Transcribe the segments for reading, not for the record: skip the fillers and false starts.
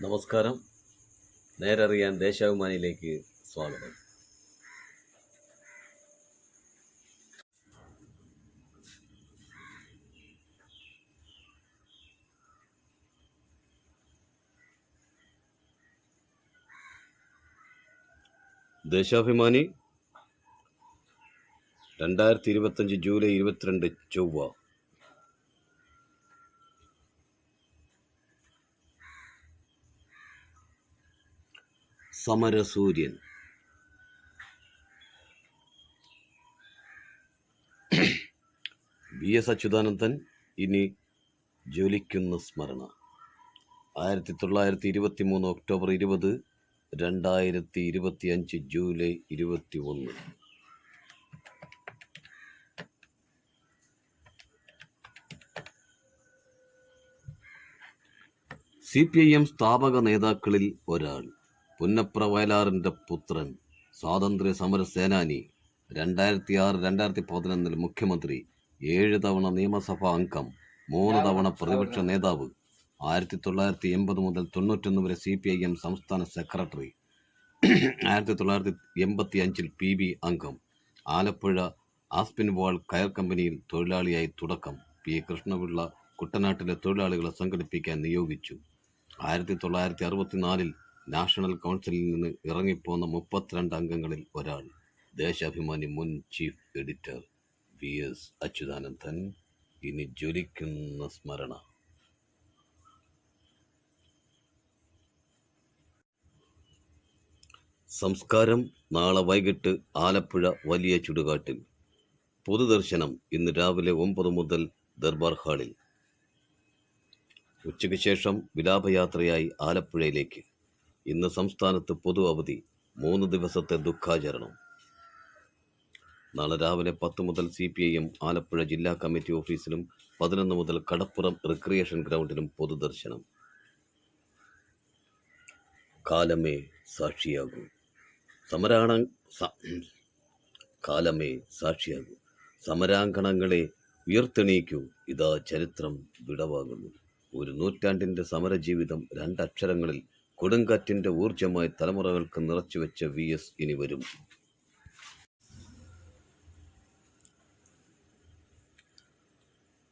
നമസ്കാരം. നേരറിയാൻ ദേശാഭിമാനിയിലേക്ക് സ്വാഗതം. ദേശാഭിമാനി 2025 ജൂലൈ 22 ചൊവ്വ. സമരസൂര്യൻ. VS അച്യുതാനന്ദൻ ഇനി ജ്വലിക്കുന്ന സ്മരണ. 1923 ഒക്ടോബർ 20, 2025 ജൂലൈ 21. CPIM സ്ഥാപക നേതാക്കളിൽ ഒരാൾ, പുന്നപ്ര വയലാറിൻ്റെ പുത്രൻ, സ്വാതന്ത്ര്യ സമര സേനാനി, 2006-2011 മുഖ്യമന്ത്രി, 7 തവണ നിയമസഭാ അംഗം, 3 തവണ പ്രതിപക്ഷ നേതാവ്, 1980 മുതൽ 91 വരെ CPIM സംസ്ഥാന സെക്രട്ടറി, 1985 PB അംഗം, ആലപ്പുഴ ആസ്പിൻവാൾ കയർ കമ്പനിയിൽ തൊഴിലാളിയായി തുടക്കം. P. കൃഷ്ണപിള്ള കുട്ടനാട്ടിലെ തൊഴിലാളികളെ സംഘടിപ്പിക്കാൻ നിയോഗിച്ചു. 1964 നാഷണൽ കൗൺസിലിൽ നിന്ന് ഇറങ്ങിപ്പോന്ന 32 അംഗങ്ങളിൽ ഒരാൾ. ദേശാഭിമാനി മുൻ ചീഫ് എഡിറ്റർ VS അച്യുതാനന്ദൻ ഇനി ജ്വലിക്കുന്ന സ്മരണ. സംസ്കാരം നാളെ വൈകിട്ട് ആലപ്പുഴ വലിയ ചുടുകാട്ടിൽ. പൊതുദർശനം ഇന്ന് രാവിലെ 9 മുതൽ ദർബാർ ഹാളിൽ. ഉച്ചയ്ക്ക് ശേഷം വിലാപയാത്രയായി ആലപ്പുഴയിലേക്ക്. ഇന്ന് സംസ്ഥാനത്ത് പൊതു അവധി, 3 ദിവസത്തെ ദുഃഖാചരണം. നാളെ രാവിലെ 10 മുതൽ CPIM ആലപ്പുഴ ജില്ലാ കമ്മിറ്റി ഓഫീസിലും 11 മുതൽ കടപ്പുറം റിക്രിയേഷൻ ഗ്രൗണ്ടിലും പൊതുദർശനം. കാലമേ സാക്ഷിയാകൂ. കാലമേ സാക്ഷിയാകൂ. സമരാങ്കണങ്ങളെ ഉയർത്തെണീക്കൂ. ഇതാ ചരിത്രം വിടവാകുന്നു. ഒരു നൂറ്റാണ്ടിൻ്റെ സമരജീവിതം 2 അക്ഷരങ്ങളിൽ കൊടുങ്കാറ്റിൻ്റെ ഊർജമായി തലമുറകൾക്ക് നിറച്ചുവെച്ച VS ഇനി വരും.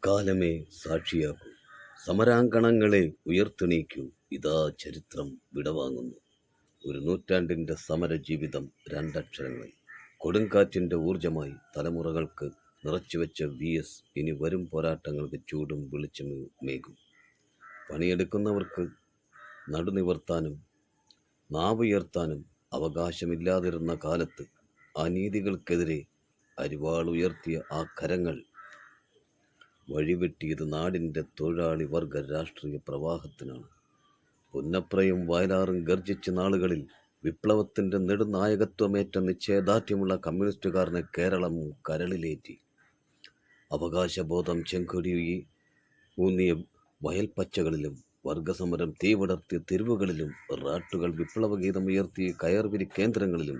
കാലമേ സാക്ഷിയാകൂ. സമരാങ്കണങ്ങളെ ഉയർത്തെണീക്കൂ. ഇതാ ചരിത്രം വിടവാങ്ങുന്നു. ഒരു നൂറ്റാണ്ടിൻ്റെ സമരജീവിതം 2 അക്ഷരങ്ങളിൽ കൊടുങ്കാറ്റിൻ്റെ ഊർജമായി തലമുറകൾക്ക് നിറച്ചുവെച്ച VS ഇനി വരും. പോരാട്ടങ്ങൾക്ക് ചൂടും വെളിച്ചമേകും. പണിയെടുക്കുന്നവർക്ക് നടുനിവർത്താനും നാവുയർത്താനും അവകാശമില്ലാതിരുന്ന കാലത്ത് അനീതികൾക്കെതിരെ അരിവാളുയർത്തിയ ആ കരങ്ങൾ വഴിവെട്ടിയത് നാടിൻ്റെ തൊഴിലാളി വർഗ രാഷ്ട്രീയ പ്രവാഹത്തിനാണ്. പുന്നപ്രയും വയലാറും ഗർജിച്ച നാളുകളിൽ വിപ്ലവത്തിൻ്റെ നെടുനായകത്വമേറ്റ നിശ്ചയദാർഢ്യമുള്ള കമ്മ്യൂണിസ്റ്റുകാരനെ കേരളം കരളിലേറ്റി. അവകാശബോധം ചെങ്കൊടി ഊന്നിയ വയൽപ്പച്ചകളിലും വർഗസമരം തീവടർത്തിയ തെരുവുകളിലും റാട്ടുകൾ വിപ്ലവഗീതമുയർത്തിയ കയർവിരി കേന്ദ്രങ്ങളിലും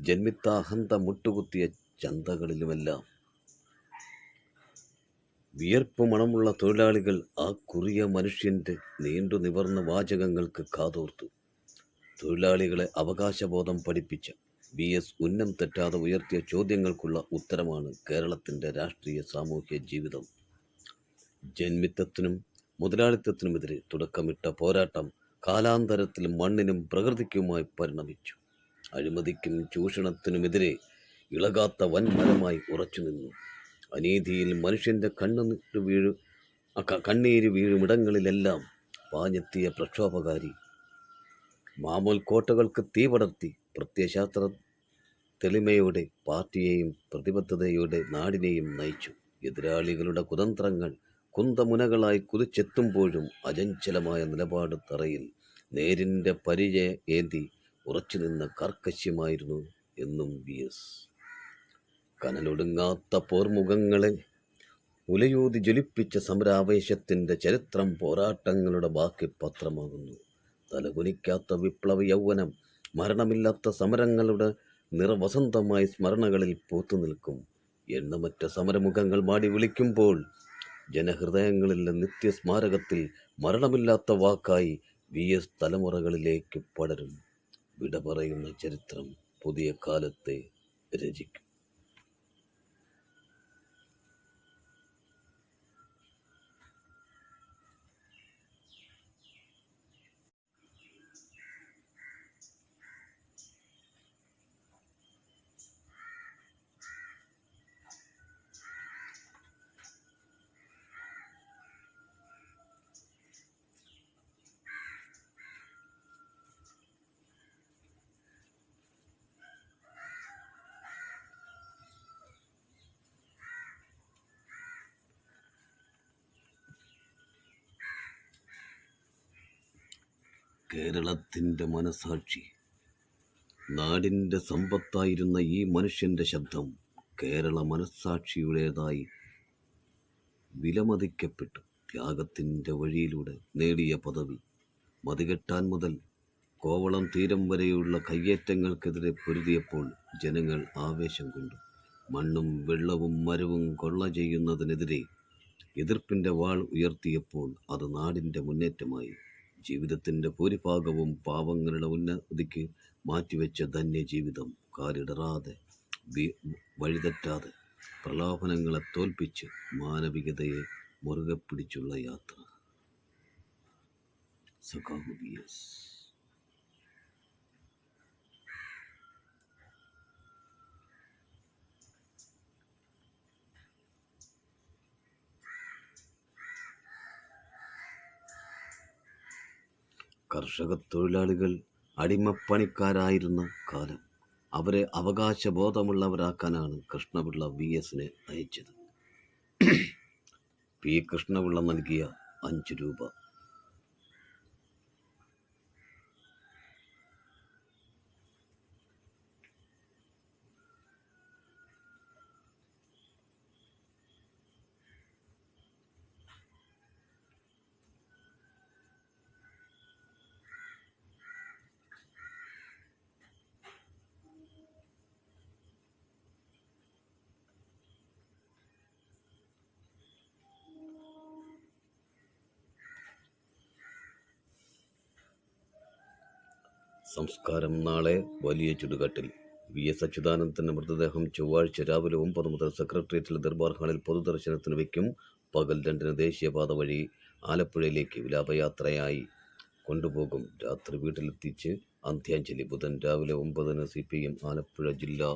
ജന്മിത്താഹന്ത മുട്ടുകുത്തിയ ചന്തകളിലുമെല്ലാം വിയർപ്പ് മണമുള്ള തൊഴിലാളികൾ ആ കുറിയ മനുഷ്യൻ്റെ നീണ്ടു നിവർന്ന വാചകങ്ങൾക്ക് കാതോർത്തു. തൊഴിലാളികളെ അവകാശബോധം പഠിപ്പിച്ച VS ഉന്നം തെറ്റാതെ ഉയർത്തിയ ചോദ്യങ്ങൾക്കുള്ള ഉത്തരമാണ് കേരളത്തിൻ്റെ രാഷ്ട്രീയ സാമൂഹ്യ ജീവിതം. ജന്മിത്തത്തിനും മുതലാളിത്തത്തിനുമെതിരെ തുടക്കമിട്ട പോരാട്ടം കാലാന്തരത്തിൽ മണ്ണിനും പ്രകൃതിക്കുമായി പരിണമിച്ചു. അഴിമതിക്കും ചൂഷണത്തിനുമെതിരെ ഇളകാത്ത വൻമരമായി ഉറച്ചുനിന്നു. അനീതിയിൽ മനുഷ്യൻ്റെ കണ്ണീര് വീഴുമിടങ്ങളിലെല്ലാം പാഞ്ഞെത്തിയ പ്രക്ഷോഭകാരി മാമൂൽ കോട്ടകൾക്ക് തീപടർത്തി പ്രത്യയശാസ്ത്ര തെളിമയോടെ പാർട്ടിയെയും പ്രതിബദ്ധതയോടെ നാടിനെയും നയിച്ചു. എതിരാളികളുടെ കുതന്ത്രങ്ങൾ കുന്തമുനകളായി കുതിച്ചെത്തുമ്പോഴും അചഞ്ചലമായ നിലപാട് തറയിൽ നേരിൻ്റെ പരിചയ ഏന്തി ഉറച്ചുനിന്ന കാർക്കശ്യമായിരുന്നു എന്നും VS. കനലൊടുങ്ങാത്ത പോർമുഖങ്ങളെ ഉലയൂതി ജ്വലിപ്പിച്ച സമരാവേശത്തിൻ്റെ ചരിത്രം പോരാട്ടങ്ങളുടെ ബാക്കി പത്രമാകുന്നു. തലകുനിക്കാത്ത വിപ്ലവ യൗവനം മരണമില്ലാത്ത സമരങ്ങളുടെ നിറവസന്തമായി സ്മരണകളിൽ പൂത്തുനിൽക്കും. എണ്ണമറ്റ സമരമുഖങ്ങൾ മാടി വിളിക്കുമ്പോൾ ജനഹൃദയങ്ങളിലെ നിത്യസ്മാരകത്തിൽ മരണമില്ലാത്ത വാക്കായി VS തലമുറകളിലേക്ക് പടരും. വിട പറയുന്ന ചരിത്രം പുതിയ കാലത്തെ രചിക്കും. കേരളത്തിൻ്റെ മനസാക്ഷി, നാടിൻ്റെ സമ്പത്തായിരുന്ന ഈ മനുഷ്യൻ്റെ ശബ്ദം കേരള മനസാക്ഷിയുടേതായി വിലമതിക്കപ്പെട്ടു. ത്യാഗത്തിൻ്റെ വഴിയിലൂടെ നേടിയ പദവി മതികെട്ടാൻ മുതൽ കോവളം തീരം വരെയുള്ള കയ്യേറ്റങ്ങൾക്കെതിരെ പൊരുതിയപ്പോൾ ജനങ്ങൾ ആവേശം കൊണ്ടു. മണ്ണും വെള്ളവും മരവും കൊള്ള ചെയ്യുന്നതിനെതിരെ എതിർപ്പിൻ്റെ വാൾ ഉയർത്തിയപ്പോൾ അത് നാടിൻ്റെ മുന്നേറ്റമായി. ജീവിതത്തിൻ്റെ ഭൂരിഭാഗവും പാവങ്ങളുടെ ഉന്നതിക്ക് മാറ്റിവെച്ച ധന്യജീവിതം കാലിടറാതെ വഴിതെറ്റാതെ പ്രലോഭനങ്ങളെ തോൽപ്പിച്ച് മാനവികതയെ മുറുകെ പിടിച്ചുള്ള യാത്ര. സഖാവ് VS. കർഷക തൊഴിലാളികൾ അടിമപ്പണിക്കാരായിരുന്ന കാലം. അവരെ അവകാശബോധമുള്ളവരാക്കാനാണ് കൃഷ്ണപിള്ള VSനെ അയച്ചത്. P. കൃഷ്ണപിള്ള നൽകിയ 5 രൂപ. സംസ്കാരം നാളെ വലിയ ചുടുകാട്ടിൽ. VS അച്യുതാനന്ദൻ്റെ മൃതദേഹം ചൊവ്വാഴ്ച രാവിലെ 9 മുതൽ സെക്രട്ടേറിയറ്റിലെ ദർബാർ ഹാളിൽ പൊതുദർശനത്തിന് വയ്ക്കും. പകൽ 2-ന് ദേശീയപാത വഴി ആലപ്പുഴയിലേക്ക് വിലാപയാത്രയായി കൊണ്ടുപോകും. രാത്രി വീട്ടിലെത്തിച്ച് അന്ത്യാഞ്ജലി. ബുധൻ രാവിലെ 9-ന് CPM ആലപ്പുഴ ജില്ലാ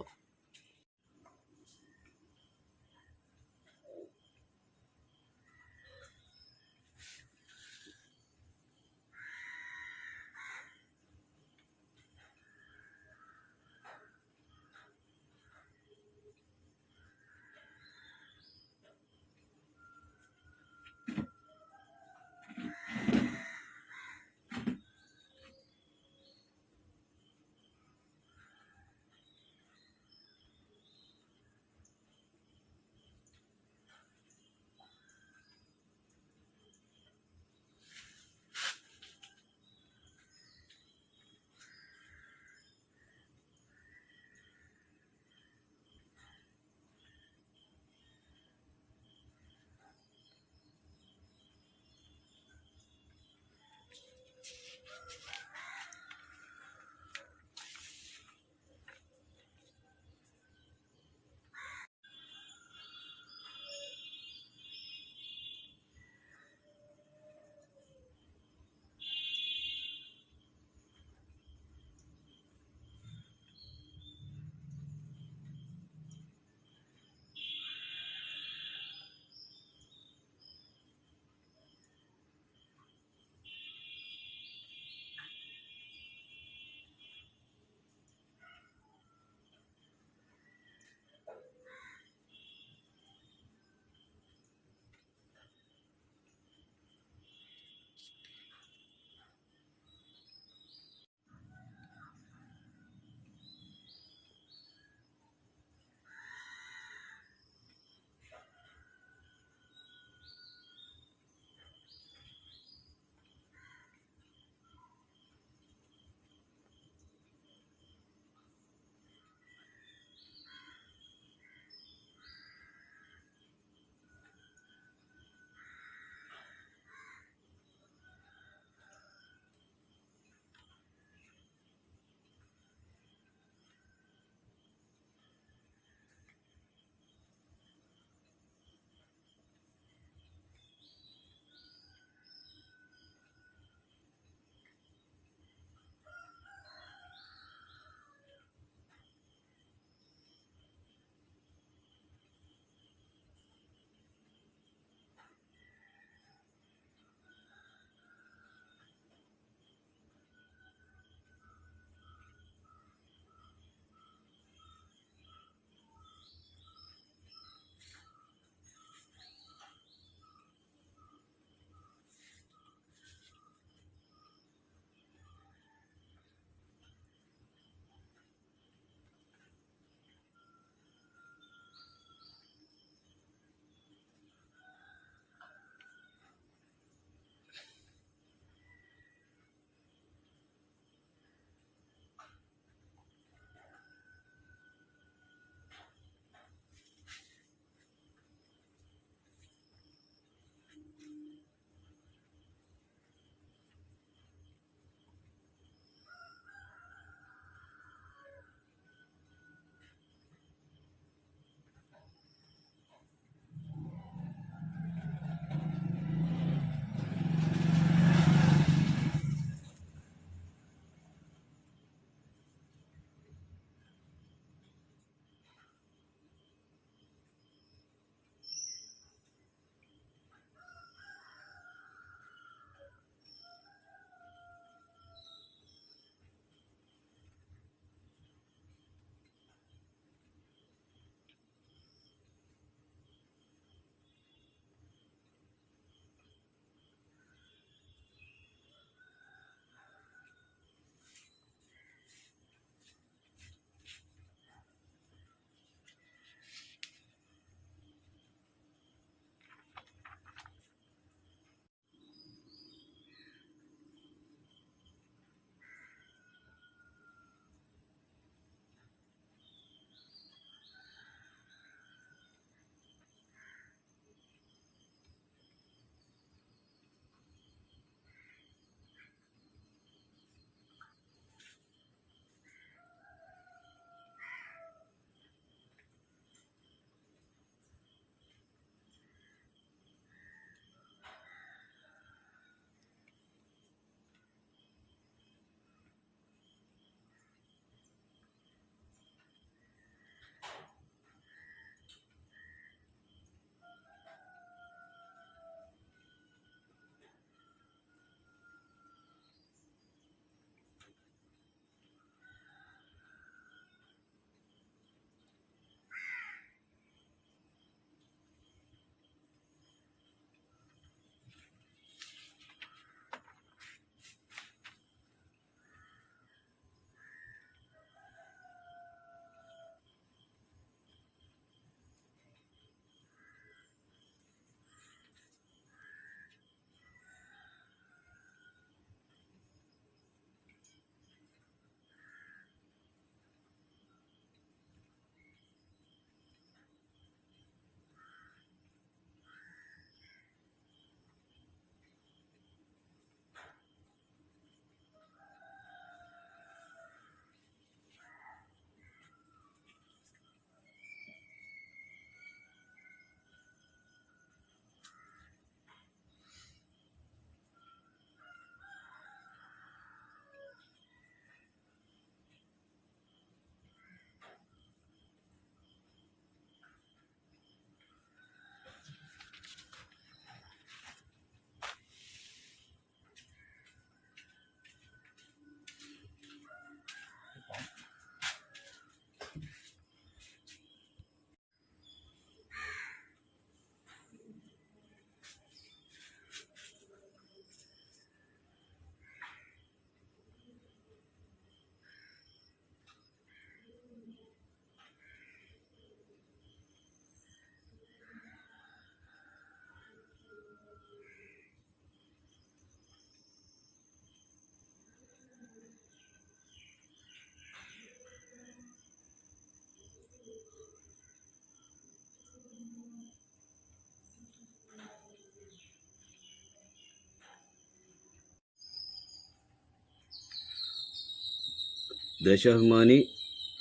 ദേശാഭിമാനി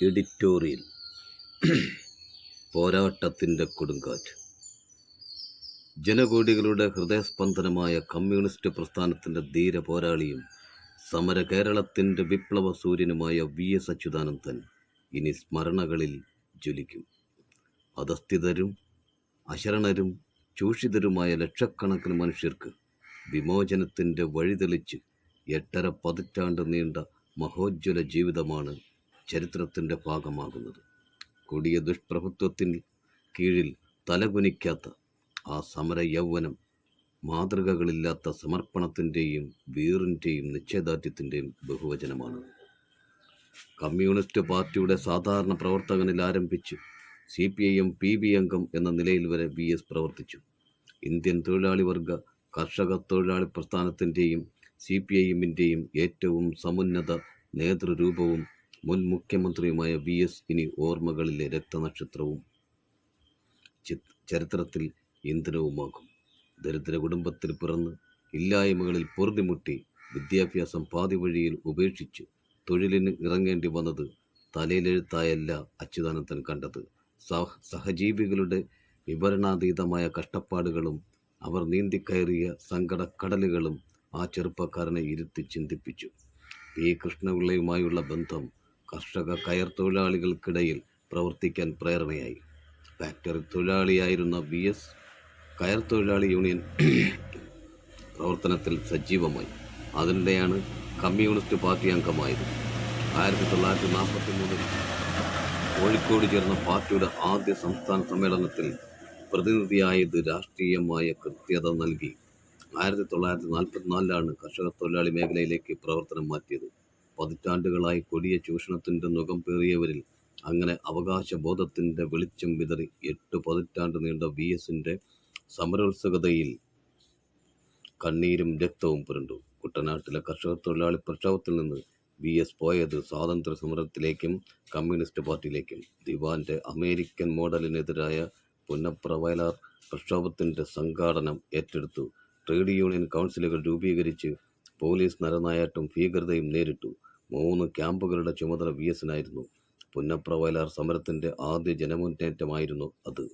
എഡിറ്റോറിയൽ. പോരാട്ടത്തിൻ്റെ കൊടുങ്കാറ്റ്. ജനകോടികളുടെ ഹൃദയസ്പന്ദനമായ കമ്മ്യൂണിസ്റ്റ് പ്രസ്ഥാനത്തിൻ്റെ ധീര പോരാളിയും സമര കേരളത്തിൻ്റെ വിപ്ലവ സൂര്യനുമായ VS അച്യുതാനന്ദൻ ഇനി സ്മരണകളിൽ ജ്വലിക്കും. അധസ്ഥിതരും അശരണരും ചൂഷിതരുമായ ലക്ഷക്കണക്കിന് മനുഷ്യർക്ക് വിമോചനത്തിൻ്റെ വഴിതെളിച്ച് 8.5 പതിറ്റാണ്ട് നീണ്ട മഹോജ്വല ജീവിതമാണ് ചരിത്രത്തിൻ്റെ ഭാഗമാകുന്നത്. കൊടിയ ദുഷ്പ്രഭുത്വത്തിന് കീഴിൽ തലകുനിക്കാത്ത ആ സമര യൗവനം മാതൃകകളില്ലാത്ത സമർപ്പണത്തിൻ്റെയും വീറിൻ്റെയും നിശ്ചയദാർഢ്യത്തിൻ്റെയും ബഹുവചനമാണ്. കമ്മ്യൂണിസ്റ്റ് പാർട്ടിയുടെ സാധാരണ പ്രവർത്തകനിൽ ആരംഭിച്ച് CPIM PB അംഗം എന്ന നിലയിൽ വരെ VS പ്രവർത്തിച്ചു. ഇന്ത്യൻ തൊഴിലാളി വർഗ കർഷക തൊഴിലാളി പ്രസ്ഥാനത്തിൻ്റെയും CPIMൻ്റെയും ഏറ്റവും സമുന്നത നേതൃരൂപവും മുൻ മുഖ്യമന്ത്രിയുമായ VS ഇനി ഓർമ്മകളിലെ രക്തനക്ഷത്രവും ചരിത്രത്തിൽ ഇന്ധനവുമാകും. ദരിദ്ര കുടുംബത്തിൽ പിറന്ന് ഇല്ലായ്മകളിൽ പൊറുതിമുട്ടി വിദ്യാഭ്യാസം പാതി വഴിയിൽ ഉപേക്ഷിച്ച് തൊഴിലിന് ഇറങ്ങേണ്ടി വന്നത് തലയിലെഴുത്തായല്ല അച്യുതാനന്ദൻ കണ്ടത്. സഹജീവികളുടെ വിവരണാതീതമായ കഷ്ടപ്പാടുകളും അവർ നീന്തിക്കയറിയ സങ്കടക്കടലുകളും ആ ചെറുപ്പക്കാരനെ ഇരുത്തി ചിന്തിപ്പിച്ചു. P. കൃഷ്ണപിള്ളയുമായുള്ള ബന്ധം കർഷക കയർ തൊഴിലാളികൾക്കിടയിൽ പ്രവർത്തിക്കാൻ പ്രേരണയായി. ഫാക്ടറി തൊഴിലാളിയായിരുന്ന VS കയർ തൊഴിലാളി യൂണിയൻ പ്രവർത്തനത്തിൽ സജീവമായി. അതിനിടെയാണ് കമ്മ്യൂണിസ്റ്റ് പാർട്ടി അംഗമായത്. 1943 കോഴിക്കോട് ചേർന്ന പാർട്ടിയുടെ ആദ്യ സംസ്ഥാന സമ്മേളനത്തിൽ പ്രതിനിധിയായത് രാഷ്ട്രീയമായ കൃത്യത നൽകി. 1944 കർഷക തൊഴിലാളി മേഖലയിലേക്ക് പ്രവർത്തനം മാറ്റിയത്. പതിറ്റാണ്ടുകളായി കൊടിയ ചൂഷണത്തിൻ്റെ മുഖം പേറിയവരിൽ അങ്ങനെ അവകാശബോധത്തിൻ്റെ വെളിച്ചം വിതറി 8 പതിറ്റാണ്ട് നീണ്ട VSൻ്റെ സമരോത്സുകതയിൽ കണ്ണീരും രക്തവും പുരണ്ടു. കുട്ടനാട്ടിലെ കർഷക തൊഴിലാളി പ്രക്ഷോഭത്തിൽ നിന്ന് VS പോയത് സ്വാതന്ത്ര്യ സമരത്തിലേക്കും കമ്മ്യൂണിസ്റ്റ് പാർട്ടിയിലേക്കും. ദിവാന്റെ അമേരിക്കൻ മോഡലിനെതിരായ പുന്നപ്ര വയലാർ പ്രക്ഷോഭത്തിൻ്റെ സംഘാടനം ഏറ്റെടുത്തു. ട്രേഡ് യൂണിയൻ കൗൺസിലുകൾ രൂപീകരിച്ച് പോലീസ് നരനായാട്ടും ഭീകരതയും നേരിട്ടു. 3 ക്യാമ്പുകളുടെ ചുമതല VSനായിരുന്നു. പുന്നപ്ര വയലാർ സമരത്തിൻ്റെ ആദ്യ ജനമുന്നേറ്റമായിരുന്നു അത്.